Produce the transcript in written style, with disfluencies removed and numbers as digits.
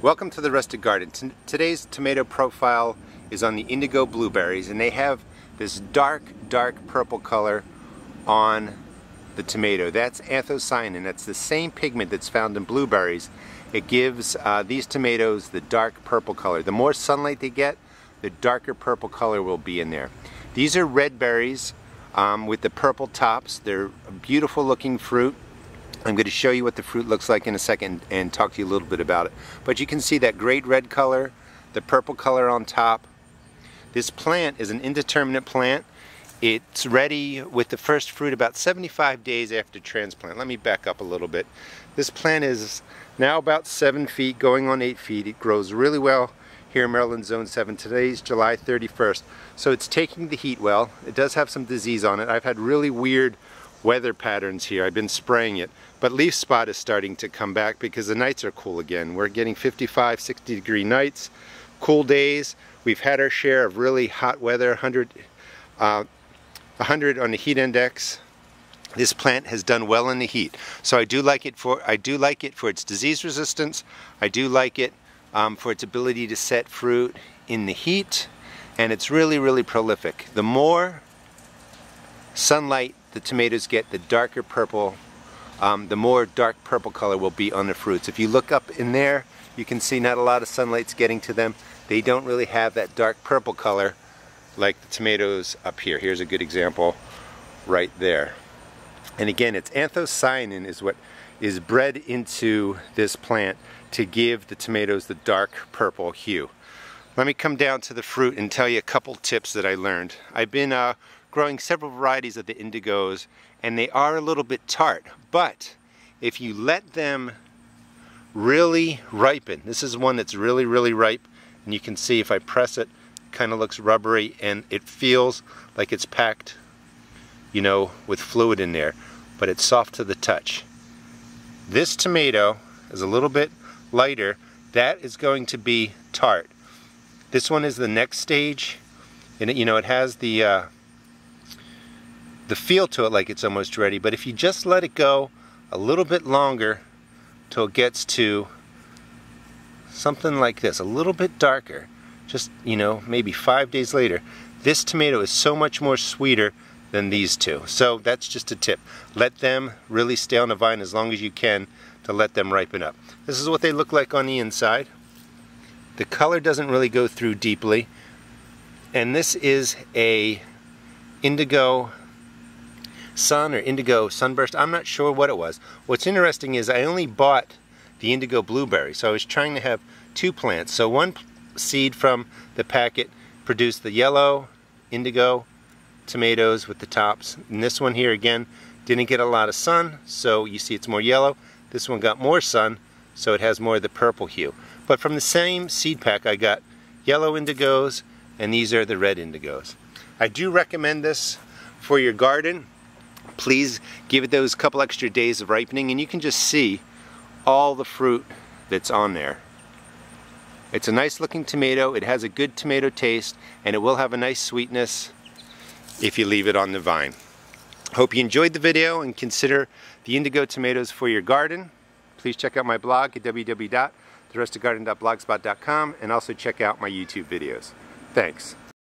Welcome to the Rustic Garden. Today's tomato profile is on the Indigo Blueberries, and they have this dark purple color on the tomato. That's anthocyanin. That's the same pigment that's found in blueberries. It gives these tomatoes the dark purple color. The more sunlight they get, the darker purple color will be in there. These are red berries with the purple tops. They're a beautiful looking fruit. I'm going to show you what the fruit looks like in a second and talk to you a little bit about it. But you can see that great red color, the purple color on top. This plant is an indeterminate plant. It's ready with the first fruit about 75 days after transplant. Let me back up a little bit. This plant is now about 7 feet, going on 8 feet. It grows really well here in Maryland Zone 7. Today's July 31st. So it's taking the heat well. It does have some disease on it. I've had really weird weather patterns here. I've been spraying it, but leaf spot is starting to come back because the nights are cool again. We're getting 55, 60 degree nights, cool days. We've had our share of really hot weather, 100 on the heat index. This plant has done well in the heat, so I do like it for its disease resistance. I do like it for its ability to set fruit in the heat, and it's really prolific. The more sunlight the tomatoes get, the darker purple, the more dark purple color will be on the fruits. If you look up in there, you can see not a lot of sunlight's getting to them. They don't really have that dark purple color like the tomatoes up here. Here's a good example right there. And again, it's anthocyanin is what is bred into this plant to give the tomatoes the dark purple hue. Let me come down to the fruit and tell you a couple tips that I learned. I've been growing several varieties of the Indigos, and they are a little bit tart, but if you let them really ripen, this is one that's really ripe, and you can see if I press it, it kind of looks rubbery and it feels like it's packed, you know, with fluid in there, but it's soft to the touch. This tomato is a little bit lighter. That is going to be tart. This one is the next stage, and it has the feel to it like it's almost ready, but if you just let it go a little bit longer till it gets to something like this, a little bit darker, just maybe 5 days later, this tomato is so much more sweeter than these two. So that's just a tip. Let them really stay on the vine as long as you can to let them ripen up. This is what they look like on the inside. The color doesn't really go through deeply, and this is a Indigo Sun or Indigo Sunburst. I'm not sure what it was. What's interesting is I only bought the Indigo Blueberry, so I was trying to have two plants. So one seed from the packet produced the yellow Indigo tomatoes with the tops, and this one here again didn't get a lot of sun, so you see it's more yellow. This one got more sun, so it has more of the purple hue. But from the same seed pack I got yellow Indigos, and these are the red Indigos. I do recommend this for your garden. Please give it those couple extra days of ripening, and you can just see all the fruit that's on there. It's a nice looking tomato. It has a good tomato taste, and it will have a nice sweetness if you leave it on the vine. Hope you enjoyed the video and consider the Indigo tomatoes for your garden. Please check out my blog at www.therusticgarden.blogspot.com, and also check out my YouTube videos. Thanks.